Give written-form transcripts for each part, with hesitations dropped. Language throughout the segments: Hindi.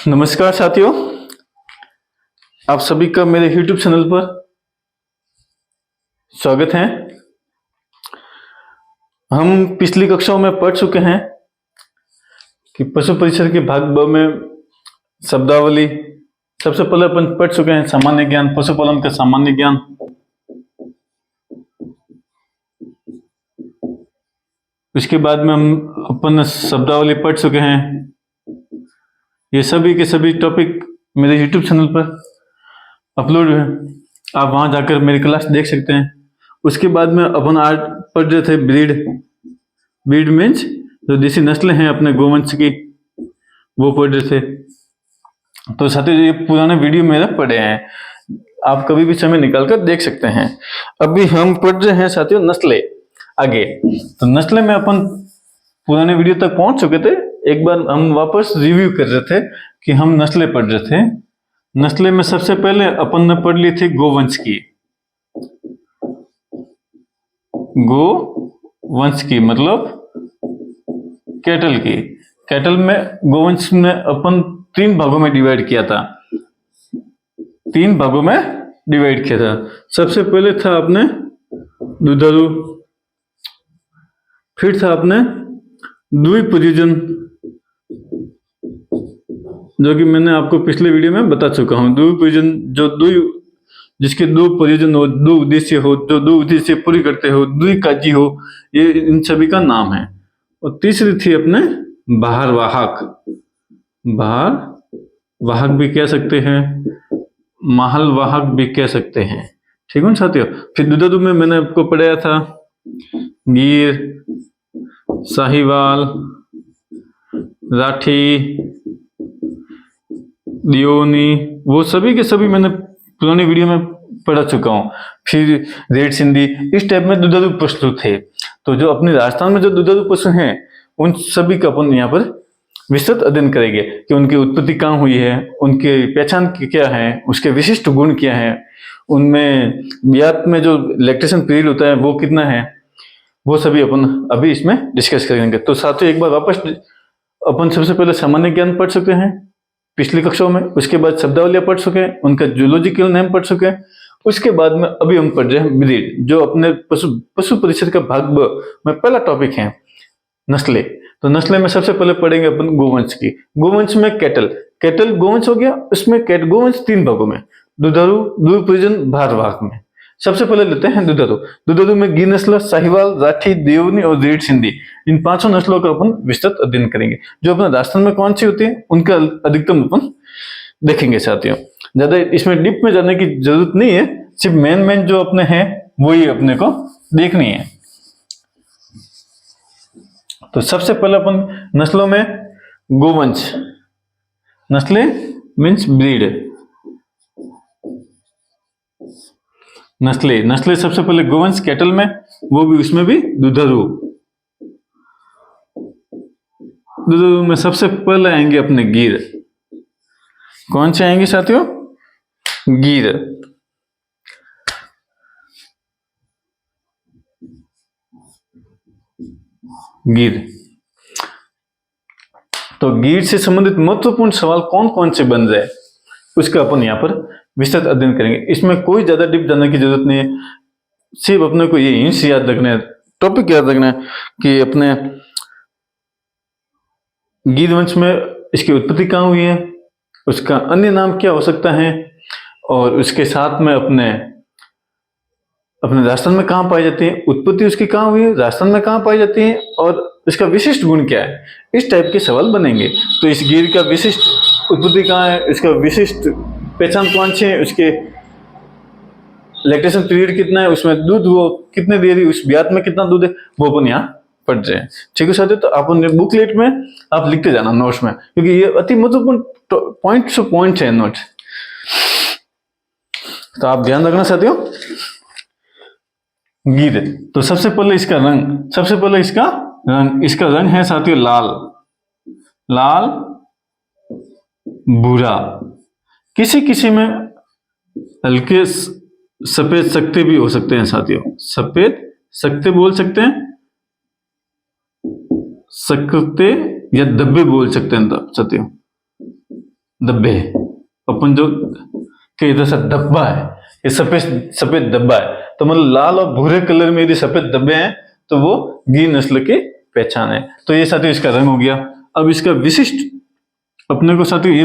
नमस्कार साथियों, आप सभी का मेरे YouTube चैनल पर स्वागत है। हम पिछली कक्षाओं में पढ़ चुके हैं कि पशु परिसर के भाग ब में शब्दावली सबसे पहले अपन पढ़ चुके हैं सामान्य ज्ञान, पशुपालन का सामान्य ज्ञान। उसके बाद में हम अपन शब्दावली पढ़ चुके हैं। ये सभी के सभी टॉपिक मेरे YouTube चैनल पर अपलोड है, आप वहां जाकर मेरी क्लास देख सकते हैं। उसके बाद में अपन आज पढ़ रहे थे ब्रीड मीन्स जो देसी नस्लें हैं अपने गोवंश की, वो पढ़ रहे थे। तो साथियों ये पुराने वीडियो मेरे पढ़े हैं, आप कभी भी समय निकाल कर देख सकते हैं। अभी हम पढ़ रहे हैं साथियों नस्लें आगे। तो नस्लें में अपन पुराने वीडियो तक पहुंच चुके थे। एक बार हम वापस रिव्यू कर रहे थे कि हम नस्लें पढ़ रहे थे। नस्लें में सबसे पहले अपन ने पढ़ ली थी गोवंश की। गोवंश की मतलब कैटल की। कैटल में गोवंश में अपन 3 भागों में डिवाइड किया था। 3 भागों में डिवाइड किया था। सबसे पहले था अपने दुधारू, फिर था अपने द्विप्रयोजन, जो कि मैंने आपको पिछले वीडियो में बता चुका हूं। द्विप्रयोजन जो जिसके 2 प्रयोजन हो, 2 उद्देश्य हो, जो 2 उद्देश्य पूरी करते हो, द्विकाजी हो, ये इन सभी का नाम है। और तीसरी थी अपने बहारवाहक। बहारवाहक भी कह सकते हैं, महलवाहक भी कह सकते हैं। ठीक है साथियों। फिर दुधारू में मैंने आपको पढ़ाया था गिर, साहिवाल, राठी, दियोनी, वो सभी के सभी मैंने पुरानी वीडियो में पढ़ा चुका हूँ। फिर रेड सिंधी, इस टाइप में दुधारू पशु थे। तो जो अपने राजस्थान में जो दुधारू पशु हैं उन सभी का अपन यहाँ पर विस्तृत अध्ययन करेंगे कि उनकी उत्पत्ति कहाँ हुई है, उनकी पहचान क्या है, उसके विशिष्ट गुण क्या है, उनमें ब्यात में जो लैक्टेशन पीरियड होता है वो कितना है, वो सभी अपन अभी इसमें डिस्कस करेंगे। तो साथियों एक बार वापस अपन सबसे पहले सामान्य ज्ञान पढ़ चुके हैं पिछली कक्षाओं में। उसके बाद शब्दावलियां पढ़ चुके हैं, उनका जूलॉजिकल नेम पढ़ चुके हैं। उसके बाद में अभी हम पढ़ रहे हैं ब्रीड, जो अपने पशु परिसर का भाग ब में पहला टॉपिक है नस्लें। तो नस्लें में सबसे पहले पढ़ेंगे अपन गोवंश की। गोवंश में कैटल गोवंश हो गया। उसमें गोवंश 3 भागों में, दुधारू, द्विप्रयोजन, भारवाहक में। सबसे पहले लेते हैं दुधारू में गिर नस्ल, साहिवाल, राठी, देवनी और रेड सिंधी, इन 5 नस्लों का अपन विस्तृत अध्ययन करेंगे। जो अपने राजस्थान में कौन सी होती है उनका अधिकतम अपन देखेंगे साथियों। ज्यादा इसमें डीप में जाने की जरूरत नहीं है, सिर्फ मेन जो अपने हैं वही अपने को देखनी है। तो सबसे पहले अपन नस्लों में गोवंश, नस्लें मीन्स ब्रीड, नस्लें सबसे पहले गोवंश कैटल में, वो भी उसमें भी दुधारू में सबसे पहले आएंगे अपने गिर। कौन से आएंगे साथियों? गिर। तो गिर से संबंधित महत्वपूर्ण सवाल कौन कौन से बन रहे उसका अपन यहाँ पर विस्तृत अध्ययन करेंगे। इसमें कोई ज्यादा डीप जाने की जरूरत नहीं है, सिर्फ अपने को ये हिंट्स याद रखना है, टॉपिक याद रखना है कि अपने गिर वंश में इसकी उत्पत्ति कहाँ हुई है, उसका अन्य नाम क्या हो सकता है, और उसके साथ में अपने राजस्थान में कहाँ पाई जाती है, उत्पत्ति उसकी कहाँ हुई है, राजस्थान में कहाँ पाई जाती है, और इसका विशिष्ट गुण क्या है। इस टाइप के सवाल बनेंगे। तो इस गिर का विशिष्ट उत्पत्ति कहाँ है, इसका विशिष्ट पहचान कौन सी है, उसके लैक्टेशन पीरियड कितना है, उसमें दूध वो कितने दे रही, उस ब्यात में कितना दूध है, वो अपन यहाँ पढ़ रहे हैं। ठीक है साथियों। तो आप बुकलेट में आप लिखते जाना नोट्स में, क्योंकि ये अति महत्वपूर्ण पॉइंट है नोट। तो आप ध्यान रखना साथियों। गिर, तो सबसे पहले इसका रंग है साथियों लाल भूरा, किसी में हल्के सफेद सक्ते भी हो सकते हैं साथियों। सफेद सक्ते बोल सकते हैं, सकते या धब्बे बोल सकते हैं साथियों, धब्बे, अपन जो कि इधर से धब्बा है, ये सफेद सफेद धब्बा है, तो मतलब लाल और भूरे कलर में यदि सफेद धब्बे हैं तो वो गिर नस्ल की पहचान है। तो ये साथियों इसका रंग हो गया। अब इसका विशिष्ट अपने को साथियों ये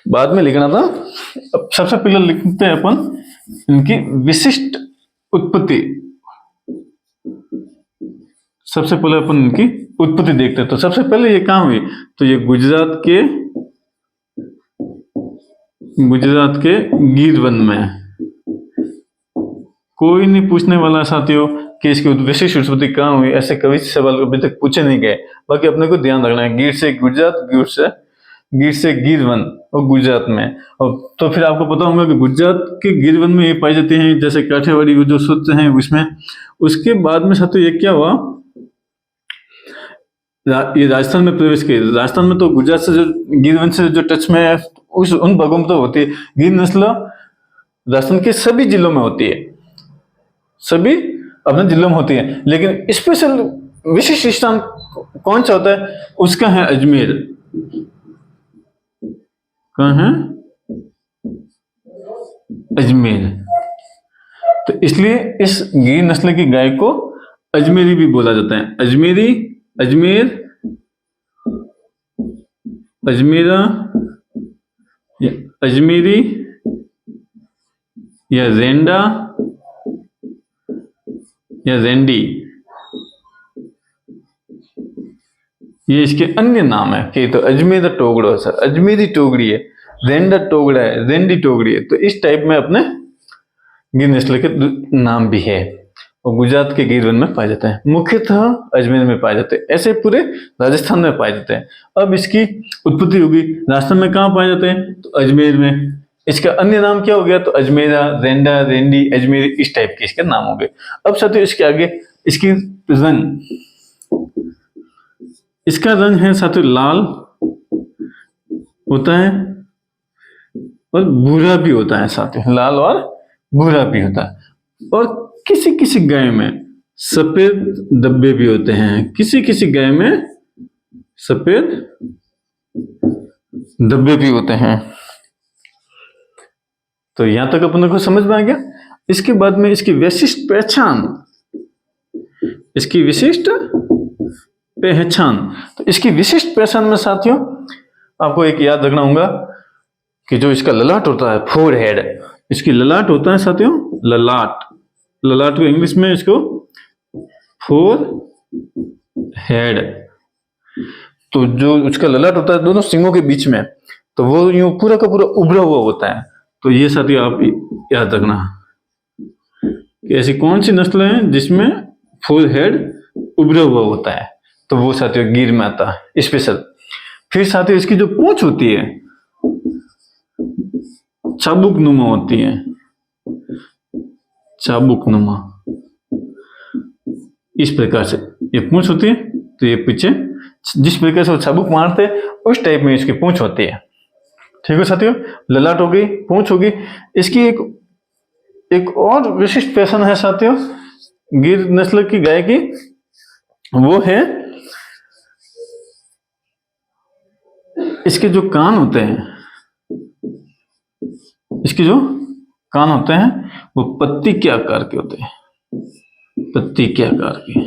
बाद में लिखना था, अब सबसे पहले लिखते हैं अपन इनकी विशिष्ट उत्पत्ति। सबसे पहले अपन इनकी उत्पत्ति देखते हैं। तो सबसे पहले ये कहाँ हुई, तो ये गुजरात के गिर वन में। कोई नहीं पूछने वाला साथियों कि इसकी विशिष्ट उत्पत्ति कहाँ हुई, ऐसे कभी सवाल अभी तक पूछे नहीं गए। बाकी अपने को ध्यान रखना है, गिर से गुजरात, गिर से गिर वन और गुजरात में। और तो फिर आपको पता होगा कि गुजरात के गिर वन में ये पाई जाती हैं, जैसे काठियावाड़ी जो सूत्र हैं उसमें। उसके बाद में साथियों ये क्या हुआ, ये राजस्थान में प्रवेश किए। राजस्थान में तो गुजरात से जो गिर वन से जो टच में है उन भागों में तो होती है। गिर नस्ल राजस्थान के सभी जिलों में होती है, सभी अपने जिलों में होती है, लेकिन स्पेशल विशिष्ट स्थान कौन सा होता है, उसका है अजमेर। कहाँ है, अजमेर। तो इसलिए इस गिर नस्ल की गाय को अजमेरी भी बोला जाता है। अजमेरी, अजमेर, अजमेरा, या अजमेरी, या रेंडा, या रेंडी, ये इसके अन्य नाम है। कि तो अजमेरा टोगड़ो है सर, अजमेरी टोगड़ी है, रेंडा टोगड़ा है, रेंडी टोगड़ी है। तो इस टाइप में अपने गिर नस्ल के नाम भी है और गुजरात के गिर वन में पाए जाते हैं। मुख्यतः अजमेर में पाए जाते हैं, ऐसे पूरे राजस्थान में पाए जाते हैं। अब इसकी उत्पत्ति होगी राजस्थान में, कहाँ पाए जाते हैं, तो अजमेर में। इसका अन्य नाम क्या हो गया, तो अजमेरा, रेंडा, रेंडी, अजमेरी, इस टाइप के इसके नाम हो गए। अब साथियों इसके आगे इसकी रंग, इसका रंग है साथियों लाल होता है और भूरा भी होता है साथियों, लाल और भूरा भी होता है। और किसी किसी गाय में सफेद धब्बे भी होते हैं, किसी किसी गाय में सफेद धब्बे भी होते हैं। तो यहां तक अपने को समझ में आ गया। इसके बाद में इसकी विशिष्ट पहचान, इसकी विशिष्ट पहचान। तो इसकी विशिष्ट पहचान में साथियों आपको एक याद रखना होगा कि जो इसका ललाट होता है, फोर हेड, इसकी ललाट होता है साथियों, ललाट। ललाट को इंग्लिश में इसको फोर हेड। तो जो उसका ललाट होता है दोनों सिंगों के बीच में, तो वो यूं पूरा का पूरा उभरा हुआ होता है। तो ये साथियों आप याद रखना कि ऐसी कौन सी नस्ल है जिसमें फोर हेड उभरा हुआ होता है, तो वो साथियों गिर में आता है स्पेशल। फिर साथियों इसकी जो पूंछ होती है चाबुक नुमा होती है, चाबुक नुमा, इस प्रकार से ये पूंछ होती है। तो ये पीछे जिस प्रकार से वो चाबुक मारते हैं उस टाइप में इसकी पूंछ होती है। ठीक है साथियों, ललाट हो गई, पूंछ होगी। इसकी एक और विशिष्ट पहचान है साथियों गिर नस्ल की गाय की, वो है इसके जो कान होते हैं, इसके जो कान होते हैं वो पत्ती के आकार के होते हैं, पत्ती के आकार के,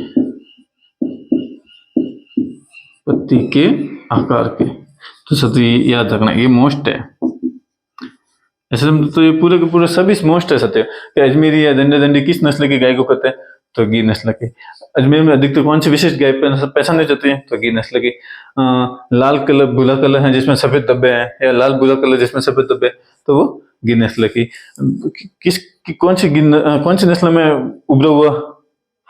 पत्ती के आकार के। तो सत्य याद रखना, ये मोस्ट है। ऐसे तो ये पूरे के पूरे सभी मोस्ट है सत्य कि अजमेरी या दंडे दंडी किस नस्ल की गाय को कहते हैं, तो गिर नस्ल की। अजमेर में अधिकतर कौन सी विशिष्ट गाय पहचानी जाती है, तो गिर नस्ल की। लाल कलर भूरा कलर है जिसमें सफेद धब्बे हैं, या लाल भूरा कलर जिसमें सफेद धब्बे हैं, तो वो गिर नस्ल की। कौन सी नस्ल में उभरा हुआ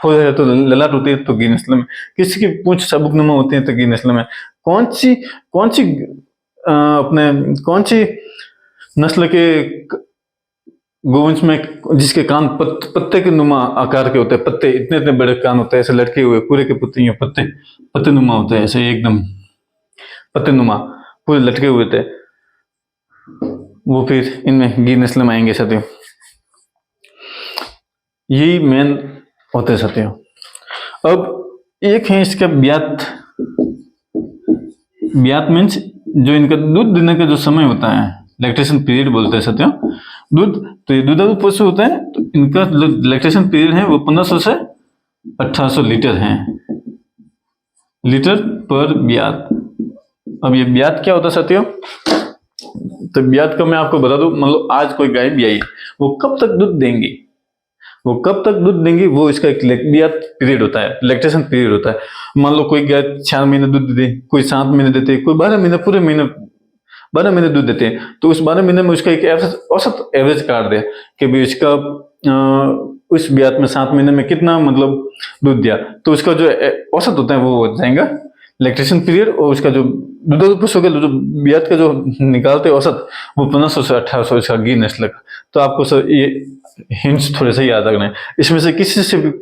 हो है तो ललाट होती है, तो गिर नस्ल में। किसी की पूंछ चाबुकनुमा होती है, तो गिर नस्ल में। कौन सी नस्ल के गोवंश में जिसके कान पत्ते के नुमा आकार के होते हैं, पत्ते इतने इतने बड़े कान होते हैं, ऐसे लटके हुए पूरे के पत्ते पत्ते नुमा होते हैं, ऐसे एकदम पत्ते नुमा पूरे लटके हुए थे, वो फिर इनमें गिर नस्ल में आएंगे साथियों। यही मेन होते हैं साथियों। अब एक है इसका ब्यात। ब्यात मीन्स जो इनका दूध देने का जो समय होता है, लैक्टेशन पीरियड बोलते हैं साथियों, दूध, तो ये दुधारू पशु होते हैं तो इनका जो लैक्टेशन पीरियड है वो 1500 से 1800 लीटर है, लीटर पर ब्यात। अब ये ब्यात क्या होता है साथियों, तो ब्यात का मैं आपको बता दूं, मतलब आज कोई गाय भी आई, वो कब तक दूध देंगी, वो कब तक दूध देंगी, वो इसका एक ब्यात पीरियड होता है, लैक्टेशन पीरियड होता है। मान लो कोई गाय 4 महीने दूध दे, कोई 7 महीने देते, कोई 12 महीने, पूरे महीने 12 महीने दूध देते हैं, तो उस 12 महीने में उसका एक औसत एवरेज काट दे कि भाई इसका उस ब्यात में 7 महीने में कितना मतलब दूध दिया, तो उसका जो औसत होता है वो हो जाएगा लैक्टेशन पीरियड, और उसका जो दुधारू पशु का जो ब्यात का जो निकालते औसत वो 1500 से 1800 इसका घी नस्ल का। तो आपको सर ये हिंट्स थोड़े से याद रखना है, इसमें से किसी से भी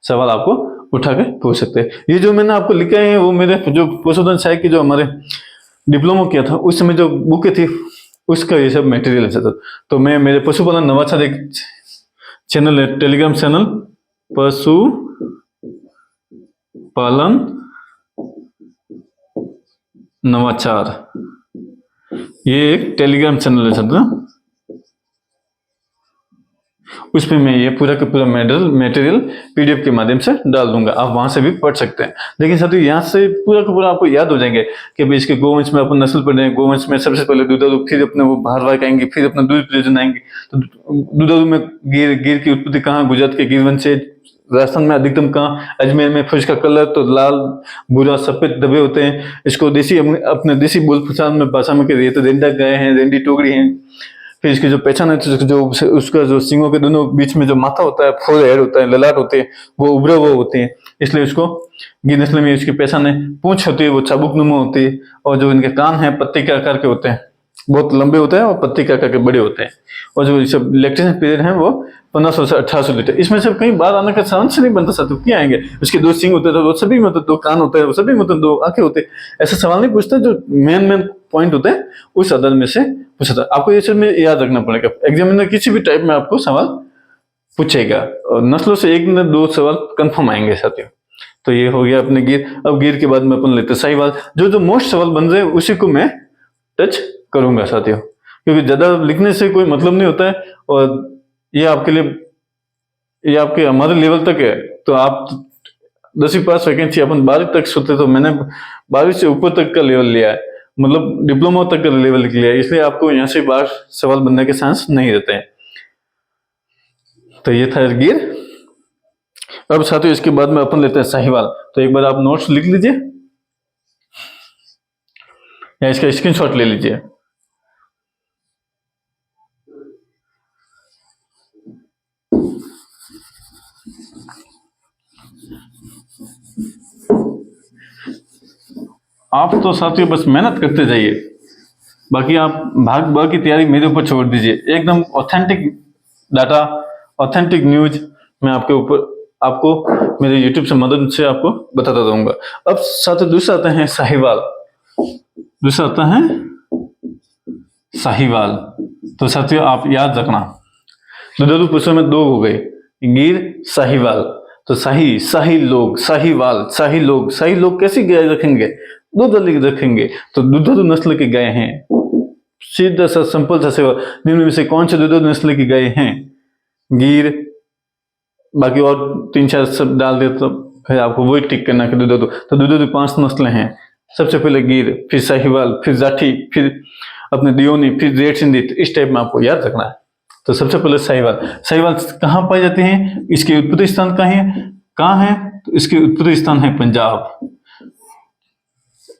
सवाल आपको उठा के पूछ सकते हैं। ये जो मैंने आपको लिखा है वो मेरे जो पशुधन सहायक की जो हमारे डिप्लोमा किया था उस समय जो बुक थी उसका ये सब मटेरियल है। तो मैं मेरे पशुपालन नवाचार एक चैनल है, टेलीग्राम चैनल पशु पालन नवाचार, ये एक टेलीग्राम चैनल है साथियों, उसमें मैं ये पूरा का पूरा मटेरियल पीडीएफ के माध्यम से डाल दूंगा, आप वहां से भी पढ़ सकते हैं। लेकिन साथियों यहाँ से पूरा का पूरा आपको याद हो जाएंगे कि भाई इसके गोवंश में अपन नस्ल पढ़ रहे हैं, गोवंश में सबसे पहले दुधारू, फिर अपने वो भारवाहक आएंगे, फिर अपना दूध प्रयोजन आएंगे। तो दुधारू में गिर की उत्पत्ति कहाँ, गुजरात के गिरवंश से, राजस्थान में अधिकतम कहाँ, अजमेर में। फिर इसका कलर तो लाल भूरा सफेद धब्बे होते हैं। इसको देसी अपने देसी बोल प्रचार में भाषा में कहते हैं रेंडा गाय है, रेंडी टोकरी है। फिर इसकी जो पहचान है तो जो उसका जो सिंगों के दोनों बीच में जो माथा होता है, फोर हेड होता है, ललाट होते हैं, वो उभरे हुए होते हैं, इसलिए उसको गिर नस्ल में इसकी पहचान है। पूंछ होती है वो चाबुक नुमा होती है, और जो इनके कान है पत्ते के आकार के होते हैं, बहुत लंबे होते हैं और पत्ते के आकार के बड़े होते हैं। और जो सब लैक्टेशन पीरियड है वो 1500 से 1800 लीटर। इसमें से कहीं बाहर आने का चांस नहीं बनता साथियों, क्या आएंगे, उसके 2 सिंग होते हैं वो सभी मतलब 2 कान होते हैं, वो सभी मतलब 2 आंखें होते हैं, ऐसा सवाल नहीं पूछता। जो मेन पॉइंट होते हैं उस आधार में से पूछा था। आपको ये सब में याद रखना पड़ेगा, एग्जामिनर किसी भी टाइप में आपको सवाल पूछेगा, और नस्लों से 1 न 2 सवाल कंफर्म आएंगे साथियों। तो ये हो गया अपने गिर। अब गिर के बाद में अपन लेते साहिवाल, जो मोस्ट सवाल बन रहे उसी को मैं टच करूंगा साथियों, क्योंकि ज्यादा लिखने से कोई मतलब नहीं होता है, और ये आपके लिए, ये आपके हमारे लेवल तक है। तो आप 10वीं पास वैकेंसी अपन 12वीं तक सोचते, तो मैंने 12वीं से ऊपर तक का लेवल लिया है, मतलब डिप्लोमा तक का लेवल लिया है, इसलिए आपको यहाँ से बाहर सवाल बनने के चांस नहीं रहते हैं। तो ये था गिर। अब साथियों इसके बाद में अपन लेते हैं साहिवाल। तो एक बार आप नोट्स लिख लीजिए या इसका स्क्रीनशॉट ले लीजिए। आप तो साथियों बस मेहनत करते जाइए, बाकी आप भाग की तैयारी मेरे ऊपर छोड़ दीजिए। एकदम ऑथेंटिक डाटा, ऑथेंटिक न्यूज मैं आपको मेरे यूट्यूब से मदद से आपको बताता रहूंगा। अब साथियों दूसरा आता है साहिवाल, दूसरा आता है साहिवाल। तो साथियों आप याद रखना, दुधारू पशुओं में 2 हो गए, गिर, साहिवाल। तो शाही लोग कैसी गाय रखेंगे, दूध वाली रखेंगे, तो दुधारू नस्ल की गाय हैं। सीधा सा सिंपल सा सवाल, निम्न में से कौन से दुधारू नस्ल की गाय हैं, गिर, बाकी और 3-4 सब डाल दे तो फिर आपको वही टिक करना कि दुधारू। तो दुधारू 5 नस्लें हैं, सबसे पहले गिर, फिर साहिवाल, फिर जाठी, फिर अपने दियोनी, फिर रेड सिंधी। इस टाइप में आपको याद रखना है। तो सबसे पहले साहिवाल कहाँ पाई जाती हैं, इसके उत्पत्ति स्थान कहाँ है, तो इसके उत्पत्ति स्थान है पंजाब।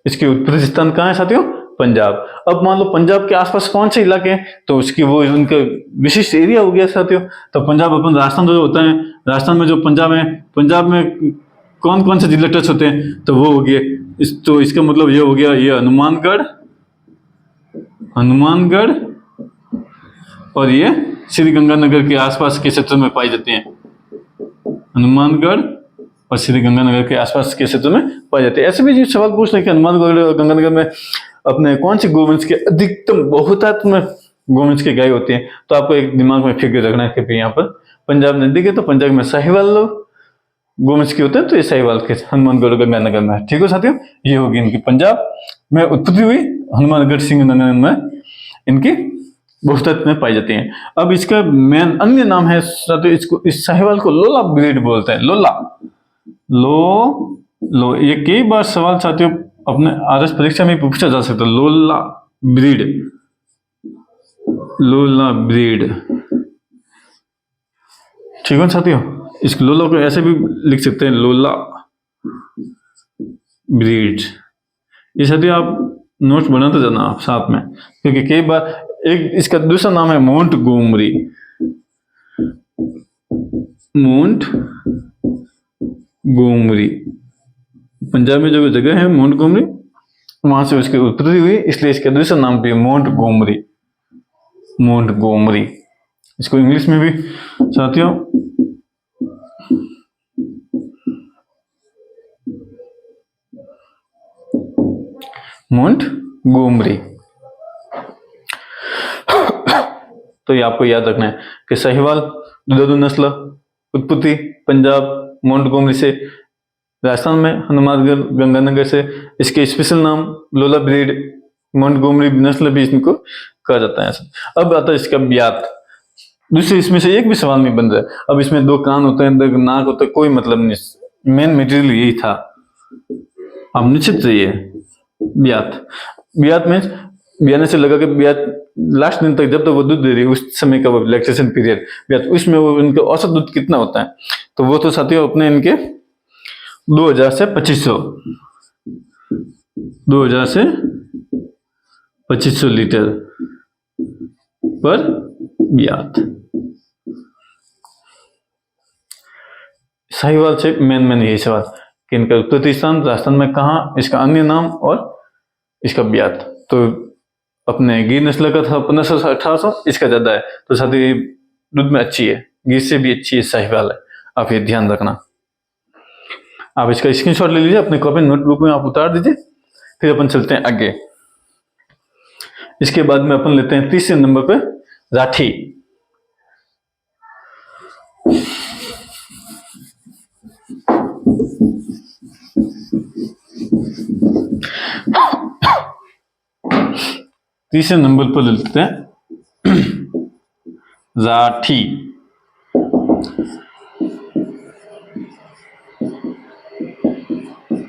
इसके उत्पत्ति स्थान कहाँ है साथियों, पंजाब। अब मान लो पंजाब के आसपास कौन से इलाके हैं, तो उसकी वो उनका विशिष्ट एरिया हो गया साथियों। तो पंजाब अपन राजस्थान जो होता है, राजस्थान में जो पंजाब है, पंजाब में कौन कौन से जिले टच होते हैं, तो वो हो गया तो इसका मतलब ये हो गया, ये हनुमानगढ़ और ये श्री गंगानगर के आसपास के क्षेत्र में पाई जाती हैं। हनुमानगढ़ और श्री गंगानगर के आसपास के क्षेत्र में पाई जाती है। ऐसे भी जो सवाल पूछ रहे कि हनुमानगढ़ और गंगानगर में अपने कौन सी गोवंश के अधिकतम बहुतायत में गोवंश की गाय होती है, तो आपको एक दिमाग में फिक्र रखना है कि यहाँ पर पंजाब नजदीक है, तो पंजाब में साहिवाल लो, गोवंश के होते हैं, तो ये साहिवाल के हनुमानगढ़ गंगानगर में है। ठीक है साथियों, ये होगी इनकी पंजाब में उत्पत्ति हुई, हनुमानगढ़ सिंह नगर में इनकी बहुतायत में पाई जाती है। अब इसका मेन अन्य नाम है साथियों, इसको इस साहिवाल को लोला ब्रीड बोलते हैं। लोला लो ये कई बार सवाल साथियों अपने आरएस परीक्षा में पूछा जा सकता है। लोला ब्रीड ठीक है साथियों, इस लोला को ऐसे भी लिख सकते हैं, लोला ब्रीड। ये साथियों आप नोट्स बनाते जाना आप साथ में, क्योंकि कई बार एक इसका दूसरा नाम है मोंटगोमरी। पंजाब में जो जगह है मोंटगोमरी, वहां से उसकी उत्पत्ति हुई, इसलिए इसका दूसरा नाम भी मोंटगोमरी। इसको इंग्लिश में भी साथियों मोंटगोमरी। तो ये आपको याद रखना है कि साहिवाल दुधारू नस्ल, उत्पत्ति पंजाब मोंटगोमरी से, राजस्थान में हनुमानगढ़ गंगानगर से, इसके स्पेशल नाम लोला ब्रीड, मोंटगोमरी नस्ल भी इनको कहा जाता है। अब आता है इसका ब्यात। दूसरे इसमें से एक भी सवाल नहीं बन रहा है। अब इसमें 2 कान होते हैं, 2 नाक होता है, कोई मतलब नहीं, मेन मटेरियल यही था। अब निश्चित रहिए ब्यात में ब्याने से लगा कि ब्यात लास्ट दिन तक जब तक वो दूध दे रही है उस समय का वो लैक्टेशन पीरियड ब्यात, उसमें वो इनका औसत दूध कितना होता है, तो वो तो साथियों अपने इनके 2000 से 2500 लीटर पर ब्यात। साहिवाल से मेन यही सवाल कि इनका उत्पत्ति स्थान राजस्थान में कहाँ, इसका अन्य नाम और इसका ब्यात। तो अपने गिर नस्ल का था 1500 से 1800, इसका ज्यादा है, तो साथियों दूध में अच्छी है, गिर से भी अच्छी है साहिवाल है, आप ये ध्यान रखना। आप इसका स्क्रीनशॉट ले लीजिए, अपने कॉपी नोटबुक में आप उतार दीजिए। फिर अपन चलते हैं आगे। इसके बाद में अपन लेते हैं तीसरे नंबर पे राठी। तीसरे नंबर पर लेते हैं राठी।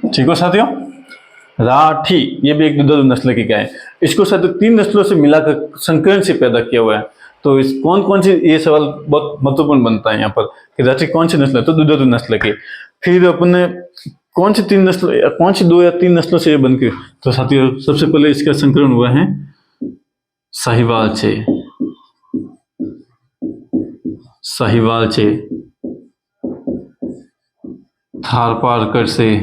ठीक है साथियों, राठी ये भी एक दुधारू नस्ल की गाय है। इसको साथियों 3 नस्लों से मिलाकर संकरण से पैदा किया हुआ है। तो इस कौन सी, ये सवाल बहुत महत्वपूर्ण बनता है यहाँ पर कि राठी कौन सी नस्ल है, तो दुधारू नस्ल की। फिर अपने कौन सी 3 नस्ल, कौन सी 2 या 3 नस्लों से ये बन के, तो साथियों सबसे पहले इसका संकरण हुआ है साहिवाल से, थारपारकर से,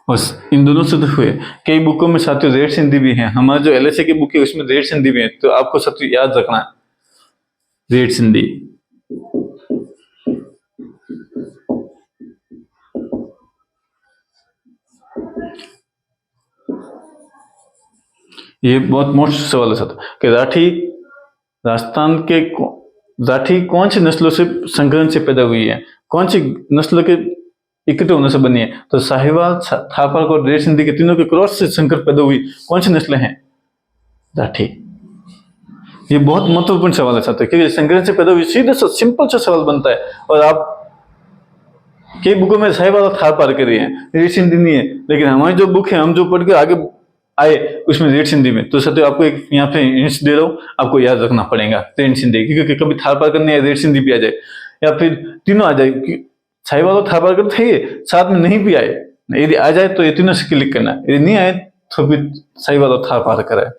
और इन दोनों से तो हुए। कई बुकों में साथियों रेड सिंधी भी है, हमारे जो एलएसए की बुक है उसमें रेड सिंधी भी है, तो आपको साथियों याद रखना है रेड सिंधी। ये बहुत मोस्ट सवाल है साथियों कि राठी कौन सी नस्लों से संकरण से पैदा हुई है, कौन सी नस्ल के इकट्ठे होने से बनी है, तो साहिवाल, थारपारकर और रेड सिंधी के तीनों के क्रॉस से संकर पैदा हुई कौन सी नस्लें हैं, राठी। ये बहुत महत्वपूर्ण सवाल है साथियों, क्योंकि संकरण से पैदा हुई सीधे सा सिंपल सा सवाल बनता है, और आप कई बुकों में साहिवाल और थारपारकर है, रेड सिंधी नहीं है, लेकिन हमारी जो बुक है, हम जो पढ़ के आगे आए उसमें रेड सिंधी में। तो साथियों आपको एक यहाँ पे हिंट्स दे रहा हूँ, आपको याद रखना पड़ेगा रेड सिंधी, क्योंकि कभी थारपारकर नहीं है, रेड सिंधी भी आ जाए, या फिर तीनों आ जाए, साहिवाल और थारपारकर थे साथ में नहीं भी आए, यदि आ जाए तो ये तीनों से क्लिक करना है, यदि नहीं आए तो फिर साहिवाल और थारपारकर है।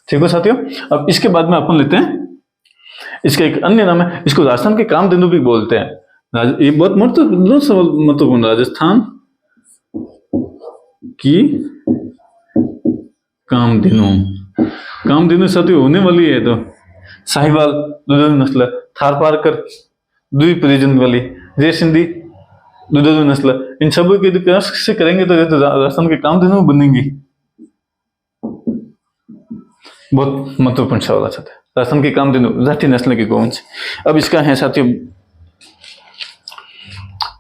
ठीक है साथियों, अब इसके बाद में अपन लेते हैं इसका एक अन्य नाम है, इसको राजस्थान के कामधेनु भी बोलते हैं। ये बहुत महत्वपूर्ण, राजस्थान की कामधेनु साथियों होने वाली है, तो साहिवाल दुधारू नस्ल, थारपारकर द्विपरिजन वाली, रेड सिंधी दुधारू नस्ल, इन सबों के क्रॉस से करेंगे तो राजस्थान के कामधेनु बनेंगी। बहुत महत्वपूर्ण सवाल है राजस्थान के कामधेनु राठी नस्ल के गोवंश। अब इसका है साथियों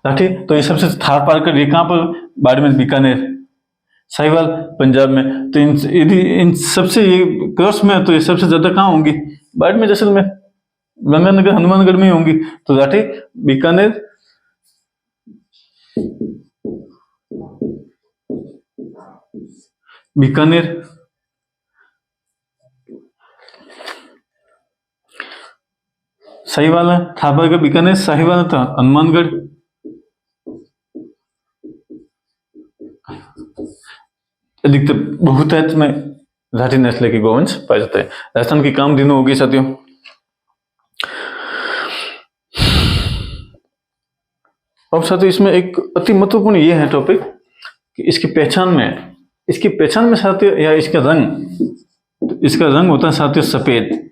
राठी, तो ये सबसे थार पारकर ये कहाँ पर, बाड़मेर बीकानेर। साहिवाल पंजाब में, तो यदि इन सबसे ये क्रॉस में है तो ये सबसे ज्यादा कहाँ होंगी, बाड़मेर जैसलमेर गंगानगर हनुमानगढ़ में होंगी। तो राठी बीकानेर बीकानेर, साहिवाल है, थार पारकर बीकानेर, साहिवाल था हनुमानगढ़। अधिकतर बहुतायत में राठी नस्ल के गोवंश पाए जाते हैं। राजस्थान की कामधेनु होगी साथियों। अब साथियों इसमें एक अति महत्वपूर्ण ये है टॉपिक कि इसकी पहचान में साथियों, या इसका रंग होता है साथियों सफेद।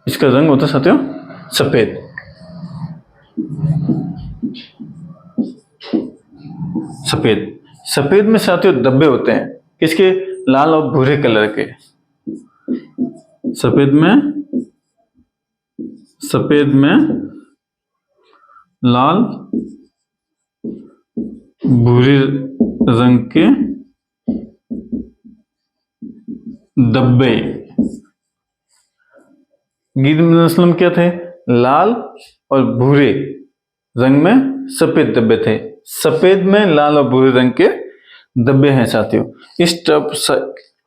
इसका रंग होता है साथियों सफेद। सफेद में साथियों धब्बे होते हैं, किसके, लाल और भूरे कलर के। सफेद में लाल भूरे रंग के धब्बे। गिर नस्ल में क्या थे, लाल और भूरे रंग में सफेद धब्बे थे। सफेद में लाल और भूरे रंग के धब्बे हैं साथियों।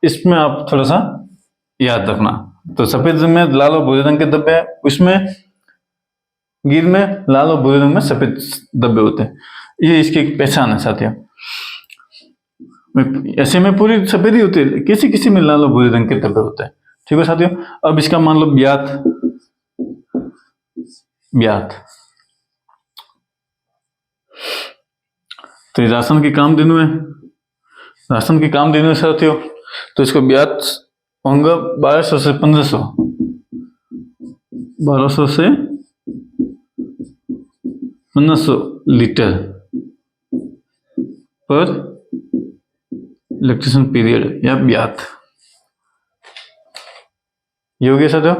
इसमें आप थोड़ा सा याद रखना। तो सफेद रंग में लाल और भूरे रंग के धब्बे हैं, उसमें गिर में लाल और भूरे रंग में सफेद धब्बे होते हैं। ये इसकी एक पहचान है साथियों। ऐसे में पूरी सफेद ही होती है, किसी में लाल और भूरे रंग के धब्बे होते हैं। ठीक है साथियों। अब इसका मान लो ब्यात। तो ये राजस्थान की कामधेनु है, साथियों। तो इसको ब्यात होगा 1200 से 1500, 1200 से 1500 लीटर पर लैक्टेशन पीरियड या ब्यात। ये हो गया साथियों।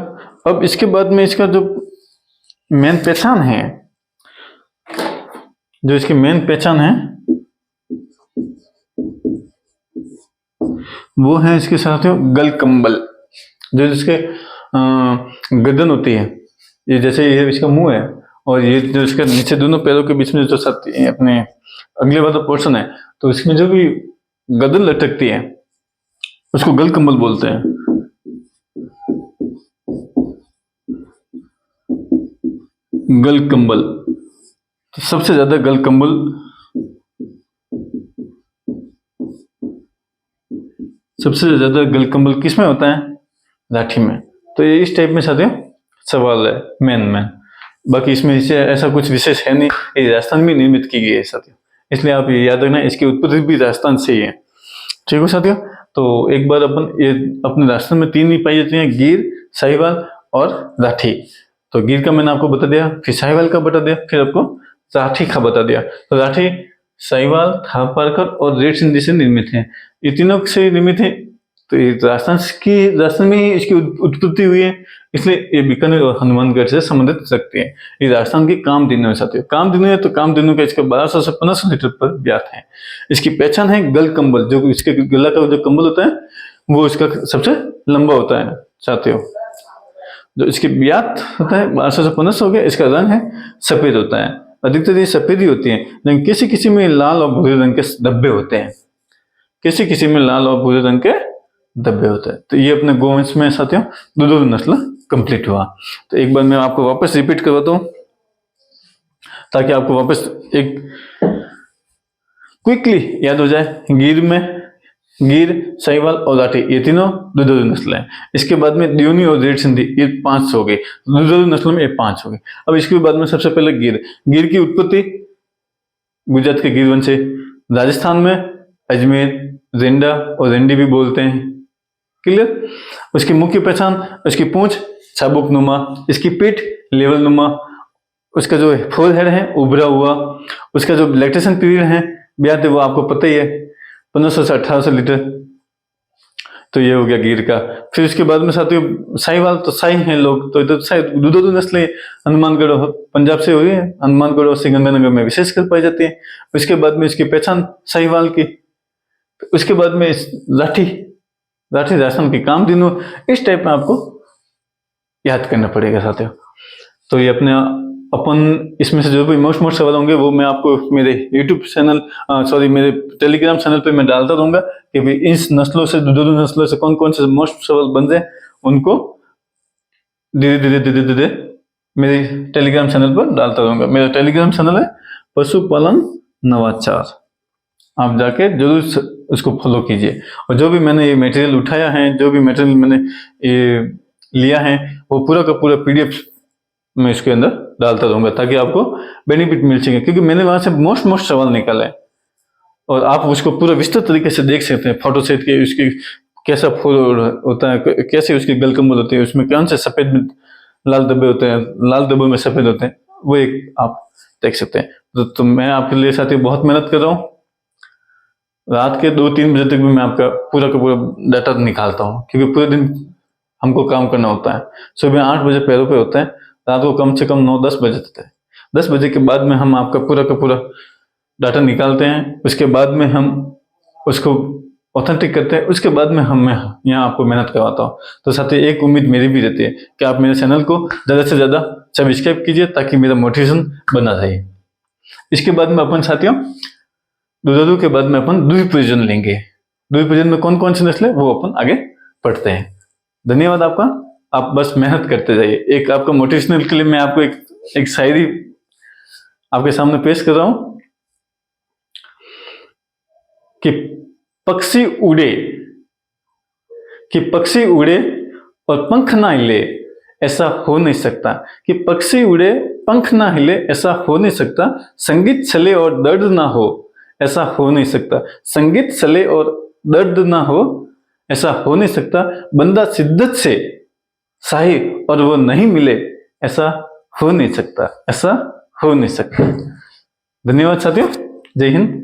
अब इसके बाद में इसका जो मेन पहचान है, वो है इसके साथियों गल कंबल। जो जिसके गर्दन होती है, ये जैसे ये इसका मुंह है, और ये जो इसका नीचे दोनों पैरों के बीच में जो अपने अगले वाला पोर्शन है, तो इसमें जो भी गर्दन लटकती है उसको गल कंबल बोलते हैं। गल कंबल। तो सबसे ज्यादा गल कंबल किसमें होता है, राठी में। तो ये इस टाइप में साथियों सवाल है मेन। बाकी इसमें इसे ऐसा कुछ विशेष है नहीं, ये राजस्थान में निर्मित की गई है साथियों, इसलिए आप ये याद रखना, इसकी उत्पत्ति भी राजस्थान से ही है। ठीक है साथियों। तो एक बार अपने राजस्थान में 3 ही पाई जाती हैं, गिर, साहिवाल और राठी। तो गिर का मैंने आपको बता दिया, फिर साहिवाल का बता दिया, फिर आपको राठी का बता दिया। तो राठी, साहिवाल, थार पारकर और रेड सिंधी से निर्मित है। ये तीनों से निर्मित है। तो ये राजस्थान में ही इसकी उत्पत्ति हुई है, इसलिए ये बीकानेर और हनुमानगढ़ से संबंधित रखते हैं। ये राजस्थान की कामधेनु है साथियों। कामधेनु है तो कामधेनु का इसका 1200 से 1500 लीटर पर ब्यात है। इसकी पहचान है गल कंबल, जो इसके गला का जो कंबल होता है वो इसका सबसे लंबा होता है साथियों। जो इसकी ब्यात होता है 1200 से 1500 हो गया। इसका रंग है सफेद होता है, अधिकतर ये सफेद ही होती है, लेकिन किसी में लाल और भूरे रंग के धब्बे होते हैं, किसी में लाल और भूरे रंग के धब्बे होते हैं। तो ये अपने गोवंश में साथियों दो नस्ल कंप्लीट हुआ। तो एक बार मैं आपको वापस रिपीट करवाता हूं ताकि आपको वापस एक क्विकली याद हो जाए। गिर, साहिवाल और राठी, ये तीनों दो नस्ल हैं। इसके बाद में दियोनी और रेड सिंधी, ये 5 हो गई। दो नस्लों में ये 5 हो गई। अब इसके बाद में सबसे पहले गिर की उत्पत्ति गुजरात के गिर वंश से, राजस्थान में अजमेर, रेंडा और रेंडी भी बोलते हैं। क्लियर। उसकी मुख्य पहचान, उसकी पूंछ चाबुक नुमा, इसकी पीठ लेवल नुमा, उसका जो फोरहेड है उभरा हुआ, उसका जो लैक्टेशन पीरियड है ब्यात है वो आपको पता ही है 1500 से 1800 लीटर। तो ये हो गया गिर का। फिर उसके बाद में साथियों साहिवाल, तो शाही हैं लोग, तो इधर शायद दुधारू नस्लें हनुमानगढ़ और पंजाब से हुई है, हनुमानगढ़ और सिकंदरनगर में विशेषकर पाई जाती है। उसके बाद में इसकी पहचान साहिवाल की। उसके बाद में लाठी राजस्थान की कामधेनु, इस टाइप में आपको याद करना पड़ेगा साथियों। तो ये अपने अपन इसमें से जो भी मोस्ट सवाल होंगे वो मैं आपको मेरे यूट्यूब चैनल मेरे टेलीग्राम चैनल पे मैं डालता रहूंगा कि भाई इस नस्लों से, दुधारू नस्लों से कौन कौन से मोस्ट सवाल बन जाए, उनको धीरे धीरे मेरे टेलीग्राम चैनल पर डालता रहूंगा। मेरा टेलीग्राम चैनल है पशुपालन नवाचार, आप जाके जरूर उसको फॉलो कीजिए। और जो भी मैंने ये मटेरियल उठाया है, जो भी मटेरियल मैंने ये लिया है, वो पूरा का पूरा PDF मैं इसके अंदर डालता रहूंगा ताकि आपको बेनिफिट मिल सके, क्योंकि मैंने वहां से मोस्ट सवाल निकाले और आप उसको पूरा विस्तृत तरीके से देख सकते हैं। फोटो सेट के उसकी कैसा फूल होता है, कैसे उसकी गलकंबल होती है, उसमें कौन से सफेद में लाल धब्बे होते हैं, लाल धब्बों में सफेद होते हैं, वो एक आप देख सकते हैं। तो मैं आपके लिए साथी बहुत मेहनत कर रहा हूँ। रात के 2-3 बजे तक भी मैं आपका पूरा का पूरा डाटा निकालता हूँ, क्योंकि पूरे दिन हमको काम करना होता है। सुबह 8 बजे पैरों पे होता है, रात को कम से कम 9-10 बजे तक है। 10 बजे के बाद में हम आपका पूरा का पूरा डाटा निकालते हैं। उसके बाद में हम उसको ऑथेंटिक करते हैं। उसके बाद में हम यहाँ आपको मेहनत करवाता हूँ। तो साथी एक उम्मीद मेरी भी रहती है कि आप मेरे चैनल को ज़्यादा से ज़्यादा सब्सक्राइब कीजिए ताकि मेरा मोटिवेशन बना रहे। इसके बाद में अपन साथियों दुधारू के बाद में अपन दूरी प्रयोजन लेंगे। दूरी प्रयोजन में कौन कौन सी नस्लें वो अपन आगे पढ़ते हैं। धन्यवाद आपका, आप बस मेहनत करते जाइए। एक आपका मोटिवेशनल के लिए मैं आपको एक शायरी आपके सामने पेश कर रहा हूं कि पक्षी उड़े और पंख ना हिले, ऐसा हो नहीं सकता। कि पक्षी उड़े पंख ना हिले, ऐसा हो नहीं सकता। संगीत चले और दर्द ना हो, ऐसा हो नहीं सकता। संगीत चले और दर्द ना हो, ऐसा हो नहीं सकता। बंदा शिद्दत से शाही और वो नहीं मिले, ऐसा हो नहीं सकता, ऐसा हो नहीं सकता। धन्यवाद साथियों, जय हिंद।